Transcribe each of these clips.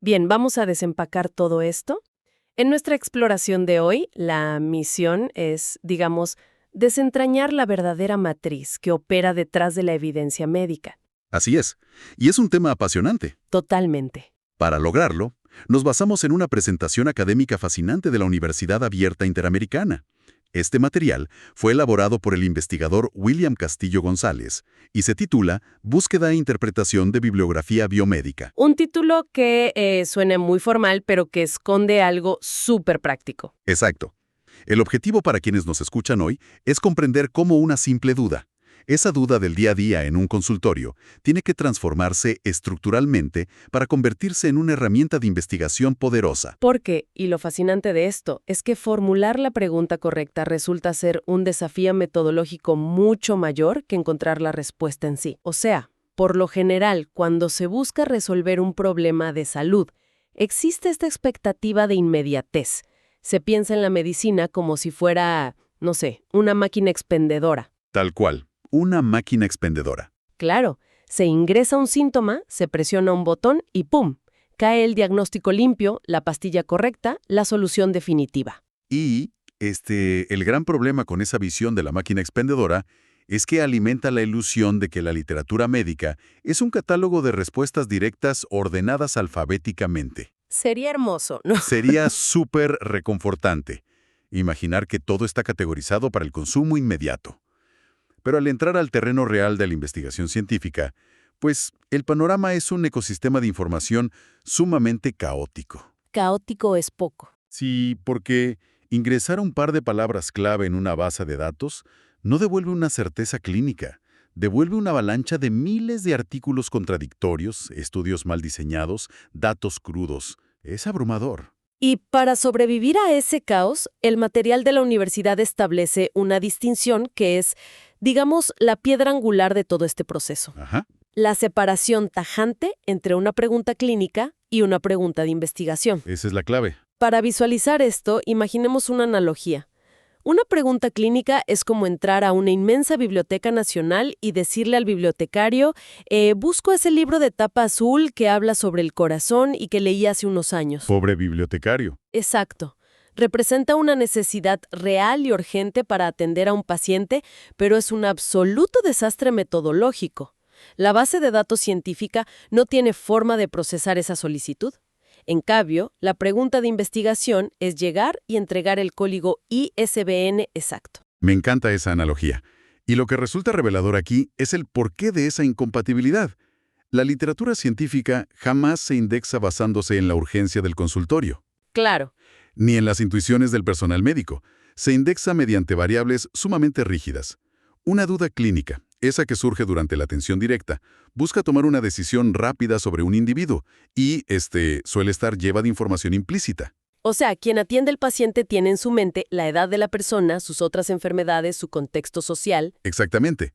Bien, vamos a desempacar todo esto. En nuestra exploración de hoy, la misión es, digamos, desentrañar la verdadera matriz que opera detrás de la evidencia médica. Así es, y es un tema apasionante. Totalmente. Para lograrlo, nos basamos en una presentación académica fascinante de la Universidad Abierta Interamericana. Este material fue elaborado por el investigador William Castillo González y se titula Búsqueda e interpretación de bibliografía biomédica. Un título que suena muy formal, pero que esconde algo súper práctico. Exacto. El objetivo para quienes nos escuchan hoy es comprender cómo una simple duda, esa duda del día a día en un consultorio, tiene que transformarse estructuralmente para convertirse en una herramienta de investigación poderosa. Porque, y lo fascinante de esto, es que formular la pregunta correcta resulta ser un desafío metodológico mucho mayor que encontrar la respuesta en sí. O sea, por lo general, cuando se busca resolver un problema de salud, existe esta expectativa de inmediatez. Se piensa en la medicina como si fuera, no sé, una máquina expendedora. Tal cual, una máquina expendedora. Claro, se ingresa un síntoma, se presiona un botón y ¡pum! Cae el diagnóstico limpio, la pastilla correcta, la solución definitiva. Y el gran problema con esa visión de la máquina expendedora es que alimenta la ilusión de que la literatura médica es un catálogo de respuestas directas ordenadas alfabéticamente. Sería hermoso, ¿no? Sería súper reconfortante imaginar que todo está categorizado para el consumo inmediato. Pero al entrar al terreno real de la investigación científica, pues el panorama es un ecosistema de información sumamente caótico. Caótico es poco. Sí, porque ingresar un par de palabras clave en una base de datos no devuelve una certeza clínica, devuelve una avalancha de miles de artículos contradictorios, estudios mal diseñados, datos crudos. Es abrumador. Y para sobrevivir a ese caos, el material de la universidad establece una distinción que es, digamos, la piedra angular de todo este proceso. Ajá. La separación tajante entre una pregunta clínica y una pregunta de investigación. Esa es la clave. Para visualizar esto, imaginemos una analogía. Una pregunta clínica es como entrar a una inmensa biblioteca nacional y decirle al bibliotecario, busco ese libro de tapa azul que habla sobre el corazón y que leí hace unos años. Pobre bibliotecario. Exacto. Representa una necesidad real y urgente para atender a un paciente, pero es un absoluto desastre metodológico. La base de datos científica no tiene forma de procesar esa solicitud. En cambio, la pregunta de investigación es llegar y entregar el código ISBN exacto. Me encanta esa analogía. Y lo que resulta revelador aquí es el porqué de esa incompatibilidad. La literatura científica jamás se indexa basándose en la urgencia del consultorio, Claro. ni en las intuiciones del personal médico. Se indexa mediante variables sumamente rígidas. Una duda clínica, esa que surge durante la atención directa, busca tomar una decisión rápida sobre un individuo y, suele estar lleva de información implícita. O sea, quien atiende al paciente tiene en su mente la edad de la persona, sus otras enfermedades, su contexto social. Exactamente.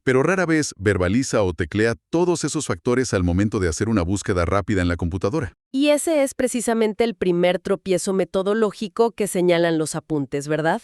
Pero rara vez verbaliza o teclea todos esos factores al momento de hacer una búsqueda rápida en la computadora. Y ese es precisamente el primer tropiezo metodológico que señalan los apuntes, ¿verdad?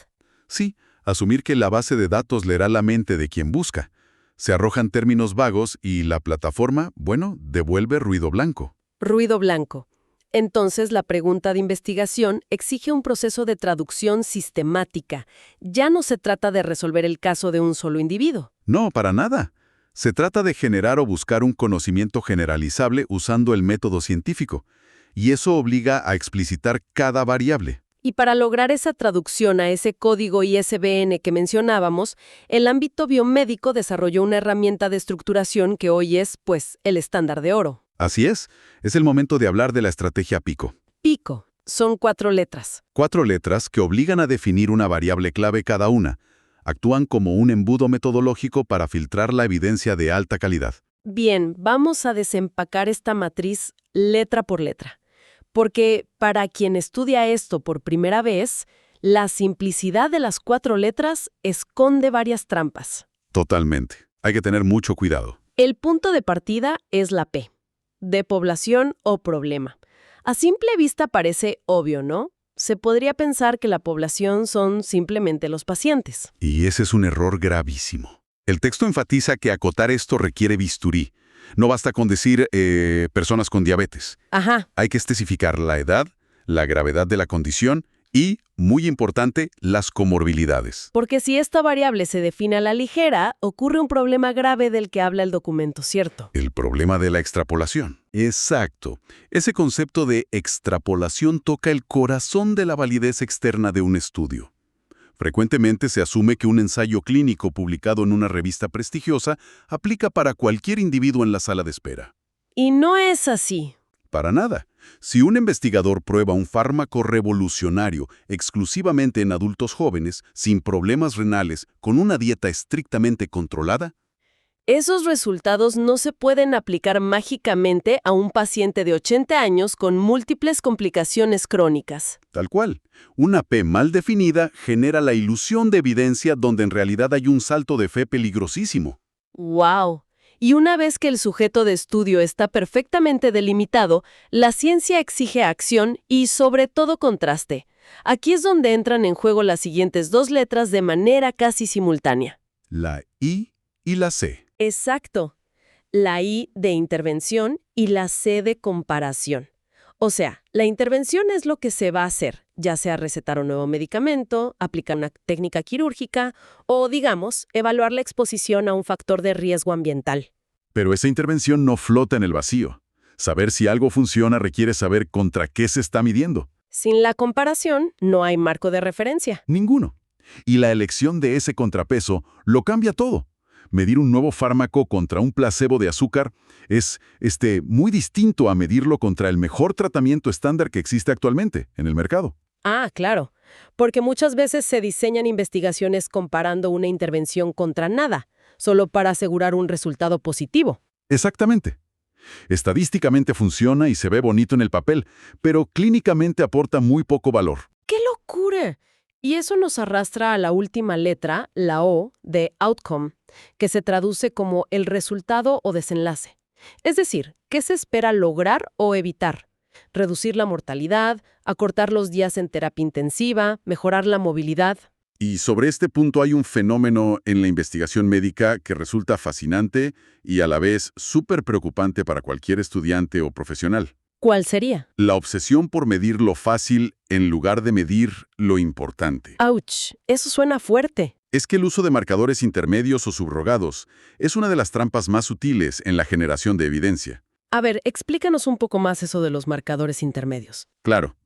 Sí, asumir que la base de datos leerá la mente de quien busca. Se arrojan términos vagos y la plataforma, devuelve ruido blanco. Ruido blanco. Entonces, la pregunta de investigación exige un proceso de traducción sistemática. Ya no se trata de resolver el caso de un solo individuo. No, para nada. Se trata de generar o buscar un conocimiento generalizable usando el método científico. Y eso obliga a explicitar cada variable. Y para lograr esa traducción a ese código ISBN que mencionábamos, el ámbito biomédico desarrolló una herramienta de estructuración que hoy es, pues, el estándar de oro. Así es el momento de hablar de la estrategia PICO. PICO. Son 4 letras. 4 letras que obligan a definir una variable clave cada una. Actúan como un embudo metodológico para filtrar la evidencia de alta calidad. Bien, vamos a desempacar esta matriz letra por letra. Porque para quien estudia esto por primera vez, la simplicidad de las 4 letras esconde varias trampas. Totalmente. Hay que tener mucho cuidado. El punto de partida es la P, de población o problema. A simple vista parece obvio, ¿no? Se podría pensar que la población son simplemente los pacientes. Y ese es un error gravísimo. El texto enfatiza que acotar esto requiere bisturí. No basta con decir personas con diabetes. Ajá. Hay que especificar la edad, la gravedad de la condición y, muy importante, las comorbilidades. Porque si esta variable se define a la ligera, ocurre un problema grave del que habla el documento, ¿cierto? El problema de la extrapolación. Exacto. Ese concepto de extrapolación toca el corazón de la validez externa de un estudio. Frecuentemente se asume que un ensayo clínico publicado en una revista prestigiosa aplica para cualquier individuo en la sala de espera. Y no es así. Para nada. Si un investigador prueba un fármaco revolucionario exclusivamente en adultos jóvenes, sin problemas renales, con una dieta estrictamente controlada, Esos resultados no se pueden aplicar mágicamente a un paciente de 80 años con múltiples complicaciones crónicas. tal cual, una P mal definida genera la ilusión de evidencia donde en realidad hay un salto de fe peligrosísimo. ¡Wow! Y una vez que el sujeto de estudio está perfectamente delimitado, la ciencia exige acción y, sobre todo, contraste. Aquí es donde entran en juego las siguientes dos letras de manera casi simultánea. La I y la C. Exacto. La I de intervención y la C de comparación. O sea, la intervención es lo que se va a hacer, ya sea recetar un nuevo medicamento, aplicar una técnica quirúrgica o, digamos, evaluar la exposición a un factor de riesgo ambiental. Pero esa intervención no flota en el vacío. Saber si algo funciona requiere saber contra qué se está midiendo. Sin la comparación, no hay marco de referencia. Ninguno. Y la elección de ese contrapeso lo cambia todo. Medir un nuevo fármaco contra un placebo de azúcar es muy distinto a medirlo contra el mejor tratamiento estándar que existe actualmente en el mercado. Ah, claro, porque muchas veces se diseñan investigaciones comparando una intervención contra nada, solo para asegurar un resultado positivo. Exactamente. Estadísticamente funciona y se ve bonito en el papel, pero clínicamente aporta muy poco valor. ¡Qué locura! Y eso nos arrastra a la última letra, la O, de outcome, que se traduce como el resultado o desenlace. Es decir, ¿qué se espera lograr o evitar? Reducir la mortalidad, acortar los días en terapia intensiva, mejorar la movilidad. Y sobre este punto hay un fenómeno en la investigación médica que resulta fascinante y a la vez súper preocupante para cualquier estudiante o profesional. ¿Cuál sería? La obsesión por medir lo fácil en lugar de medir lo importante. ¡Auch! Eso suena fuerte. Es que el uso de marcadores intermedios o subrogados es una de las trampas más sutiles en la generación de evidencia. A ver, explícanos un poco más eso de los marcadores intermedios. Claro.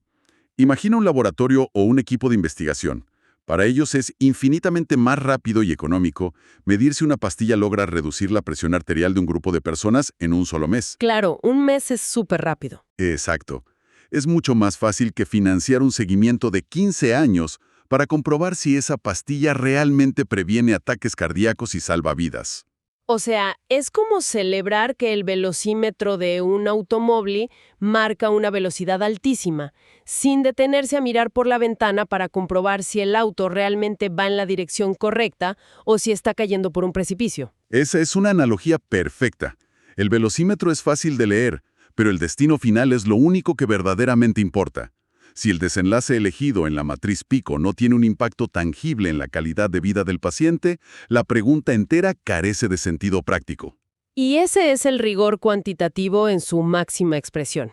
Imagina un laboratorio o un equipo de investigación. Para ellos es infinitamente más rápido y económico medir si una pastilla logra reducir la presión arterial de un grupo de personas en un solo mes. Claro, un mes es súper rápido. Exacto. Es mucho más fácil que financiar un seguimiento de 15 años para comprobar si esa pastilla realmente previene ataques cardíacos y salva vidas. O sea, es como celebrar que el velocímetro de un automóvil marca una velocidad altísima, sin detenerse a mirar por la ventana para comprobar si el auto realmente va en la dirección correcta o si está cayendo por un precipicio. Esa es una analogía perfecta. El velocímetro es fácil de leer, pero el destino final es lo único que verdaderamente importa. Si el desenlace elegido en la matriz Pico no tiene un impacto tangible en la calidad de vida del paciente, la pregunta entera carece de sentido práctico. Y ese es el rigor cuantitativo en su máxima expresión.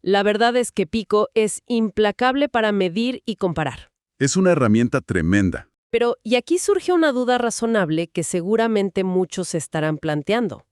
La verdad es que Pico es implacable para medir y comparar. Es una herramienta tremenda. Pero, y aquí surge una duda razonable que seguramente muchos se estarán planteando.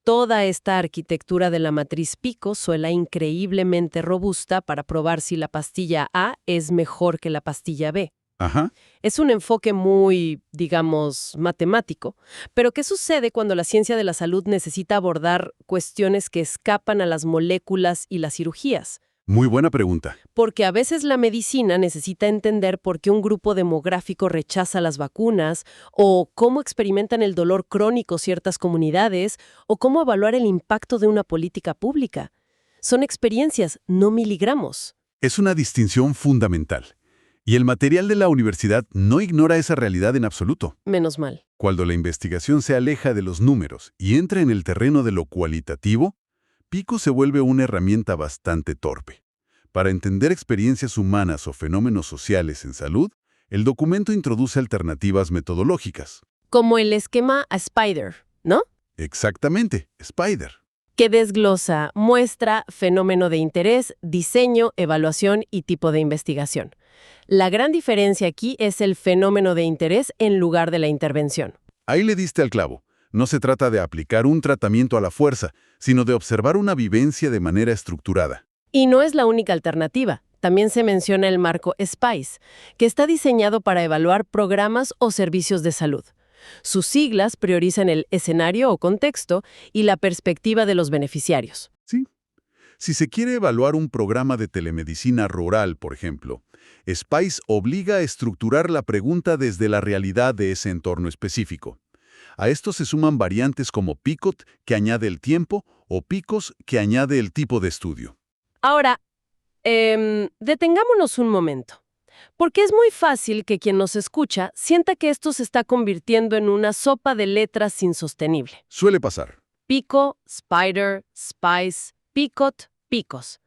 Toda esta arquitectura de la matriz Pico suena increíblemente robusta para probar si la pastilla A es mejor que la pastilla B. Ajá. Es un enfoque muy, digamos, matemático. Pero ¿qué sucede cuando la ciencia de la salud necesita abordar cuestiones que escapan a las moléculas y las cirugías? Muy buena pregunta. Porque a veces la medicina necesita entender por qué un grupo demográfico rechaza las vacunas, o cómo experimentan el dolor crónico ciertas comunidades, o cómo evaluar el impacto de una política pública. Son experiencias, no miligramos. Es una distinción fundamental. Y el material de la universidad no ignora esa realidad en absoluto. Menos mal. Cuando la investigación se aleja de los números y entra en el terreno de lo cualitativo, Pico se vuelve una herramienta bastante torpe. Para entender experiencias humanas o fenómenos sociales en salud, el documento introduce alternativas metodológicas. Como el esquema a Spider, ¿no? Exactamente, Spider. que desglosa, muestra fenómeno de interés, diseño, evaluación y tipo de investigación. La gran diferencia aquí es el fenómeno de interés en lugar de la intervención. Ahí le diste al clavo. No se trata de aplicar un tratamiento a la fuerza, sino de observar una vivencia de manera estructurada. Y no es la única alternativa. También se menciona el marco SPICE, que está diseñado para evaluar programas o servicios de salud. Sus siglas priorizan el escenario o contexto y la perspectiva de los beneficiarios. Sí. Si se quiere evaluar un programa de telemedicina rural, por ejemplo, SPICE obliga a estructurar la pregunta desde la realidad de ese entorno específico. A esto se suman variantes como PICOT, que añade el tiempo, o PICOS, que añade el tipo de estudio. Ahora, detengámonos un momento, porque es muy fácil que quien nos escucha sienta que esto se está convirtiendo en una sopa de letras insostenible. Suele pasar. Pico, Spider, Spice, Picot, Picos.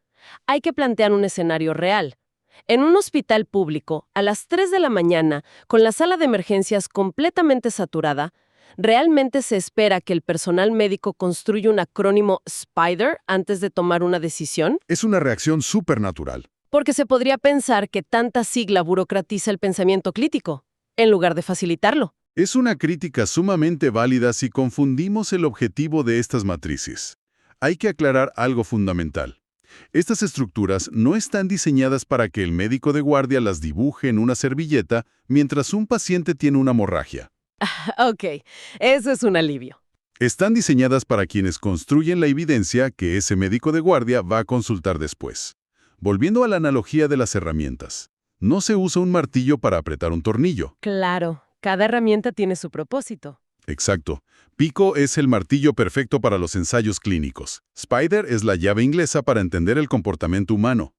Hay que plantear un escenario real. En un hospital público, a las 3 de la mañana, con la sala de emergencias completamente saturada, ¿realmente se espera que el personal médico construya un acrónimo SPIDER antes de tomar una decisión? Es una reacción supernatural. Porque se podría pensar que tanta sigla burocratiza el pensamiento crítico, en lugar de facilitarlo. Es una crítica sumamente válida si confundimos el objetivo de estas matrices. Hay que aclarar algo fundamental. Estas estructuras no están diseñadas para que el médico de guardia las dibuje en una servilleta mientras un paciente tiene una hemorragia. Ok, eso es un alivio. Están diseñadas para quienes construyen la evidencia que ese médico de guardia va a consultar después. Volviendo a la analogía de las herramientas, no se usa un martillo para apretar un tornillo. Claro, cada herramienta tiene su propósito. Exacto. Pico es el martillo perfecto para los ensayos clínicos. Spider es la llave inglesa para entender el comportamiento humano.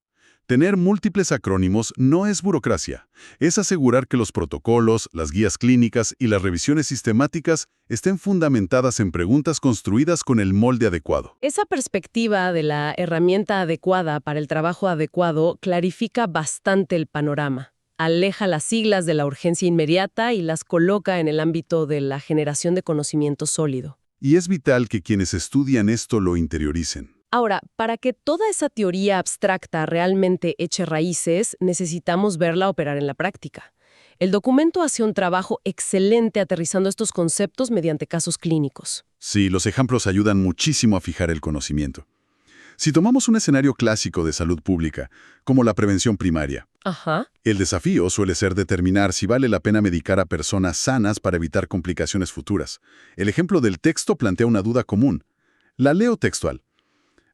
Tener múltiples acrónimos no es burocracia. Es asegurar que los protocolos, las guías clínicas y las revisiones sistemáticas estén fundamentadas en preguntas construidas con el molde adecuado. Esa perspectiva de la herramienta adecuada para el trabajo adecuado clarifica bastante el panorama. Aleja las siglas de la urgencia inmediata y las coloca en el ámbito de la generación de conocimiento sólido. Y es vital que quienes estudian esto lo interioricen. Ahora, para que toda esa teoría abstracta realmente eche raíces, necesitamos verla operar en la práctica. El documento hace un trabajo excelente aterrizando estos conceptos mediante casos clínicos. Sí, los ejemplos ayudan muchísimo a fijar el conocimiento. Si tomamos un escenario clásico de salud pública, como la prevención primaria, el desafío suele ser determinar si vale la pena medicar a personas sanas para evitar complicaciones futuras. El ejemplo del texto plantea una duda común. La leo textual.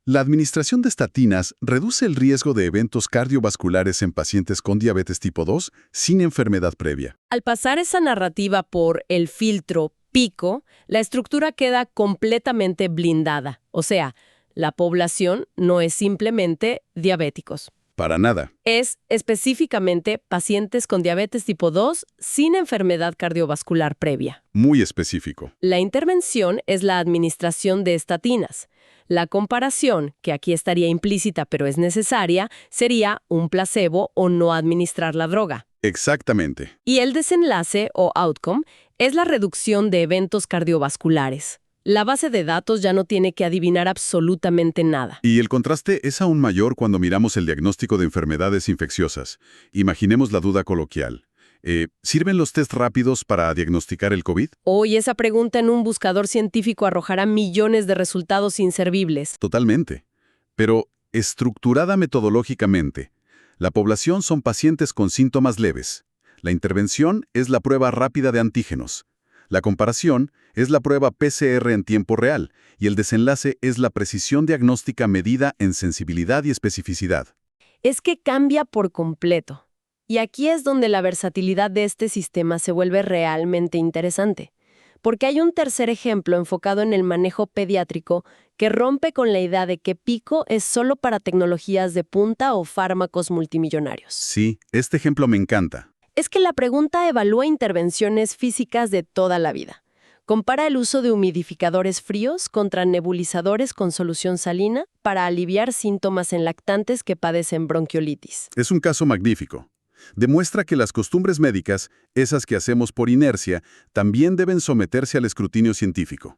La administración de estatinas reduce el riesgo de eventos cardiovasculares en pacientes con diabetes tipo 2 sin enfermedad previa. Al pasar esa narrativa por el filtro pico, la estructura queda completamente blindada. O sea, la población no es simplemente diabéticos. Para nada. Es específicamente pacientes con diabetes tipo 2 sin enfermedad cardiovascular previa. Muy específico. La intervención es la administración de estatinas. La comparación, que aquí estaría implícita pero es necesaria, sería un placebo o no administrar la droga. Exactamente. Y el desenlace o outcome es la reducción de eventos cardiovasculares. La base de datos ya no tiene que adivinar absolutamente nada. Y el contraste es aún mayor cuando miramos el diagnóstico de enfermedades infecciosas. Imaginemos la duda coloquial. ¿Sirven los test rápidos para diagnosticar el COVID? Hoy esa pregunta en un buscador científico arrojará millones de resultados inservibles. Totalmente. Pero, estructurada metodológicamente, la población son pacientes con síntomas leves. La intervención es la prueba rápida de antígenos. La comparación es la prueba PCR en tiempo real y el desenlace es la precisión diagnóstica medida en sensibilidad y especificidad. Es que cambia por completo. Y aquí es donde la versatilidad de este sistema se vuelve realmente interesante. Porque hay un tercer ejemplo enfocado en el manejo pediátrico que rompe con la idea de que Pico es solo para tecnologías de punta o fármacos multimillonarios. Sí, este ejemplo me encanta. Es que la pregunta evalúa intervenciones físicas de toda la vida. Compara el uso de humidificadores fríos contra nebulizadores con solución salina para aliviar síntomas en lactantes que padecen bronquiolitis. Es un caso magnífico. Demuestra que las costumbres médicas, esas que hacemos por inercia, también deben someterse al escrutinio científico.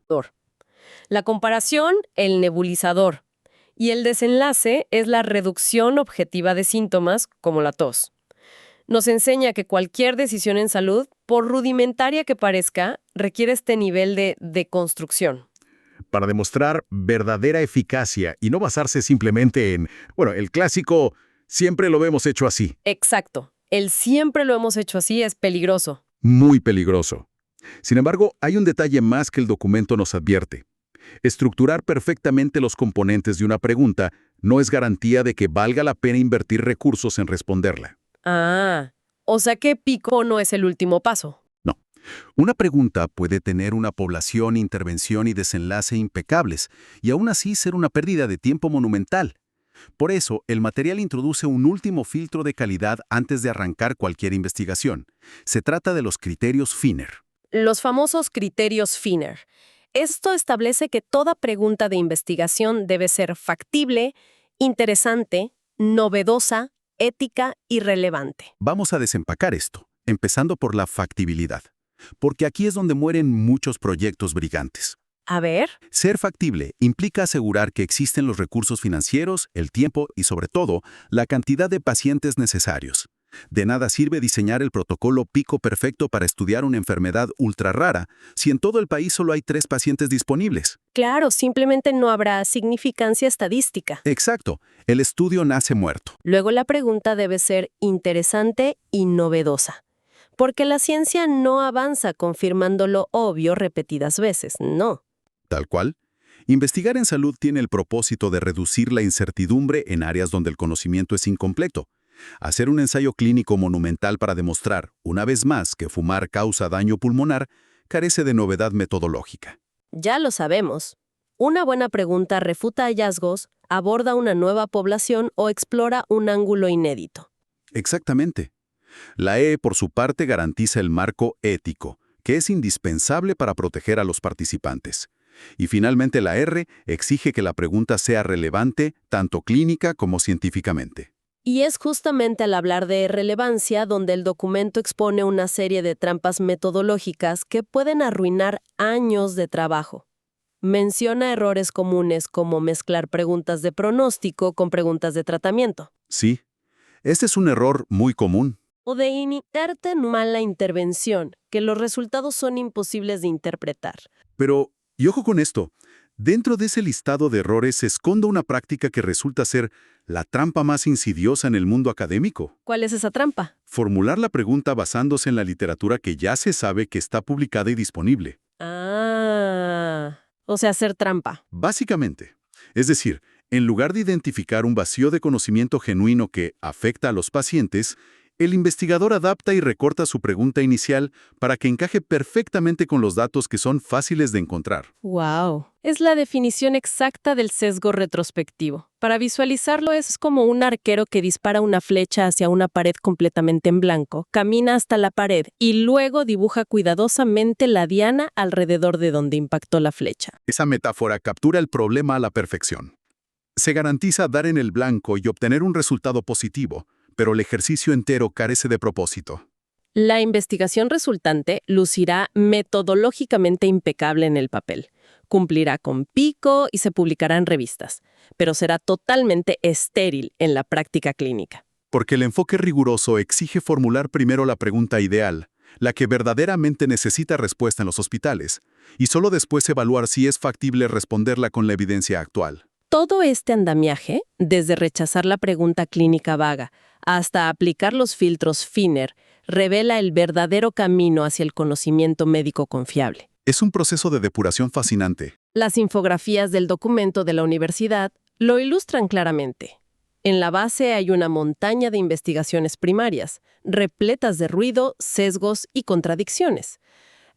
La comparación, el nebulizador. Y el desenlace es la reducción objetiva de síntomas, como la tos. Nos enseña que cualquier decisión en salud, por rudimentaria que parezca, requiere este nivel de deconstrucción. Para demostrar verdadera eficacia y no basarse simplemente en, bueno, el clásico, siempre lo hemos hecho así. Exacto. El siempre lo hemos hecho así es peligroso. Muy peligroso. Sin embargo, hay un detalle más que el documento nos advierte. Estructurar perfectamente los componentes de una pregunta no es garantía de que valga la pena invertir recursos en responderla. Ah, o sea que pico no es el último paso. No. Una pregunta puede tener una población, intervención y desenlace impecables, y aún así ser una pérdida de tiempo monumental. Por eso, el material introduce un último filtro de calidad antes de arrancar cualquier investigación. Se trata de los criterios Finner. Los famosos criterios Finner. Esto establece que toda pregunta de investigación debe ser factible, interesante, novedosa, ética y relevante. Vamos a desempacar esto, empezando por la factibilidad. Porque aquí es donde mueren muchos proyectos brillantes. A ver. Ser factible implica asegurar que existen los recursos financieros, el tiempo y, sobre todo, la cantidad de pacientes necesarios. De nada sirve diseñar el protocolo pico perfecto para estudiar una enfermedad ultra rara si en todo el país solo hay 3 pacientes disponibles. Claro, simplemente no habrá significancia estadística. Exacto, el estudio nace muerto. Luego la pregunta debe ser interesante y novedosa. Porque la ciencia no avanza confirmando lo obvio repetidas veces, no. Tal cual. Investigar en salud tiene el propósito de reducir la incertidumbre en áreas donde el conocimiento es incompleto. Hacer un ensayo clínico monumental para demostrar, una vez más, que fumar causa daño pulmonar carece de novedad metodológica. Ya lo sabemos. Una buena pregunta refuta hallazgos, aborda una nueva población o explora un ángulo inédito. Exactamente. La E, por su parte, garantiza el marco ético, que es indispensable para proteger a los participantes. Y finalmente la R exige que la pregunta sea relevante tanto clínica como científicamente. Y es justamente al hablar de relevancia donde el documento expone una serie de trampas metodológicas que pueden arruinar años de trabajo. Menciona errores comunes como mezclar preguntas de pronóstico con preguntas de tratamiento. Sí, este es un error muy común. O de iniciarte en mala intervención, que los resultados son imposibles de interpretar. Pero, y ojo con esto, dentro de ese listado de errores se esconde una práctica que resulta ser la trampa más insidiosa en el mundo académico. ¿Cuál es esa trampa? Formular la pregunta basándose en la literatura que ya se sabe que está publicada y disponible. O sea, hacer trampa. Básicamente. Es decir, en lugar de identificar un vacío de conocimiento genuino que afecta a los pacientes, el investigador adapta y recorta su pregunta inicial para que encaje perfectamente con los datos que son fáciles de encontrar. ¡Wow! Es la definición exacta del sesgo retrospectivo. Para visualizarlo es como un arquero que dispara una flecha hacia una pared completamente en blanco, camina hasta la pared y luego dibuja cuidadosamente la diana alrededor de donde impactó la flecha. Esa metáfora captura el problema a la perfección. Se garantiza dar en el blanco y obtener un resultado positivo, pero el ejercicio entero carece de propósito. La investigación resultante lucirá metodológicamente impecable en el papel. Cumplirá con pico y se publicará en revistas, pero será totalmente estéril en la práctica clínica. Porque el enfoque riguroso exige formular primero la pregunta ideal, la que verdaderamente necesita respuesta en los hospitales, y solo después evaluar si es factible responderla con la evidencia actual. Todo este andamiaje, desde rechazar la pregunta clínica vaga hasta aplicar los filtros Finner, revela el verdadero camino hacia el conocimiento médico confiable. Es un proceso de depuración fascinante. Las infografías del documento de la universidad lo ilustran claramente. En la base hay una montaña de investigaciones primarias, repletas de ruido, sesgos y contradicciones.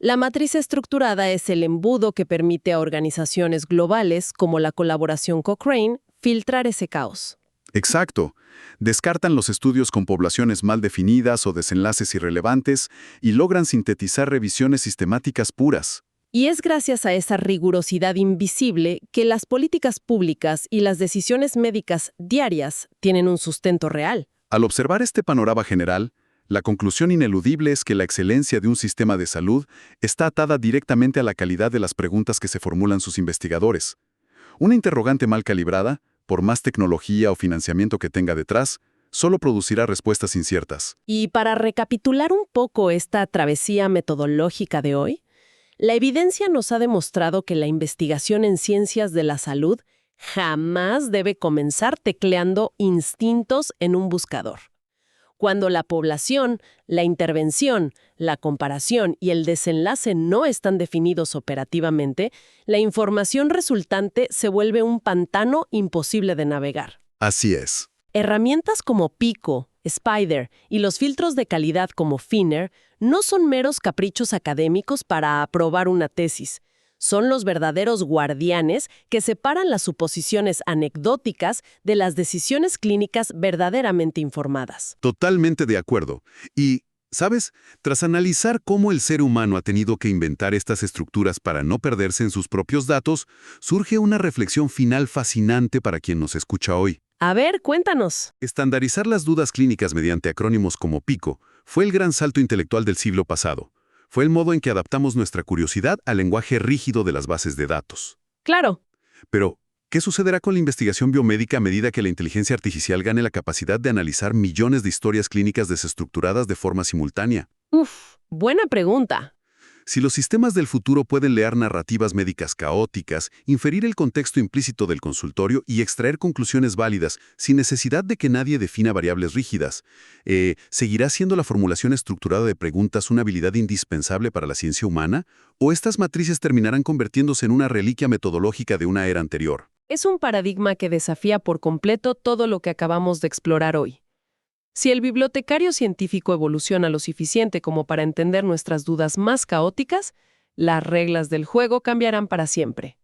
La matriz estructurada es el embudo que permite a organizaciones globales, como la colaboración Cochrane, filtrar ese caos. Exacto. Descartan los estudios con poblaciones mal definidas o desenlaces irrelevantes y logran sintetizar revisiones sistemáticas puras. Y es gracias a esa rigurosidad invisible que las políticas públicas y las decisiones médicas diarias tienen un sustento real. Al observar este panorama general, La conclusión ineludible es que la excelencia de un sistema de salud está atada directamente a la calidad de las preguntas que se formulan sus investigadores. Una interrogante mal calibrada, por más tecnología o financiamiento que tenga detrás, solo producirá respuestas inciertas. Y para recapitular un poco esta travesía metodológica de hoy, la evidencia nos ha demostrado que la investigación en ciencias de la salud jamás debe comenzar tecleando instintos en un buscador. Cuando la población, la intervención, la comparación y el desenlace no están definidos operativamente, la información resultante se vuelve un pantano imposible de navegar. Así es. Herramientas como Pico, Spider y los filtros de calidad como Finner no son meros caprichos académicos para aprobar una tesis. Son los verdaderos guardianes que separan las suposiciones anecdóticas de las decisiones clínicas verdaderamente informadas. Totalmente de acuerdo. Y, ¿sabes? Tras analizar cómo el ser humano ha tenido que inventar estas estructuras para no perderse en sus propios datos, surge una reflexión final fascinante para quien nos escucha hoy. A ver, cuéntanos. Estandarizar las dudas clínicas mediante acrónimos como PICO fue el gran salto intelectual del siglo pasado. Fue el modo en que adaptamos nuestra curiosidad al lenguaje rígido de las bases de datos. Claro. Pero, ¿qué sucederá con la investigación biomédica a medida que la inteligencia artificial gane la capacidad de analizar millones de historias clínicas desestructuradas de forma simultánea? Buena pregunta. Si los sistemas del futuro pueden leer narrativas médicas caóticas, inferir el contexto implícito del consultorio y extraer conclusiones válidas sin necesidad de que nadie defina variables rígidas, ¿seguirá siendo la formulación estructurada de preguntas una habilidad indispensable para la ciencia humana? ¿O estas matrices terminarán convirtiéndose en una reliquia metodológica de una era anterior? Es un paradigma que desafía por completo todo lo que acabamos de explorar hoy. Si el bibliotecario científico evoluciona lo suficiente como para entender nuestras dudas más caóticas, las reglas del juego cambiarán para siempre.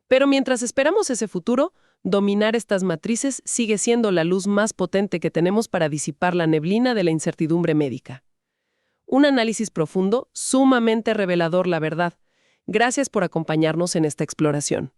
Pero mientras esperamos ese futuro, dominar estas matrices sigue siendo la luz más potente que tenemos para disipar la neblina de la incertidumbre médica. Un análisis profundo, sumamente revelador, la verdad. Gracias por acompañarnos en esta exploración.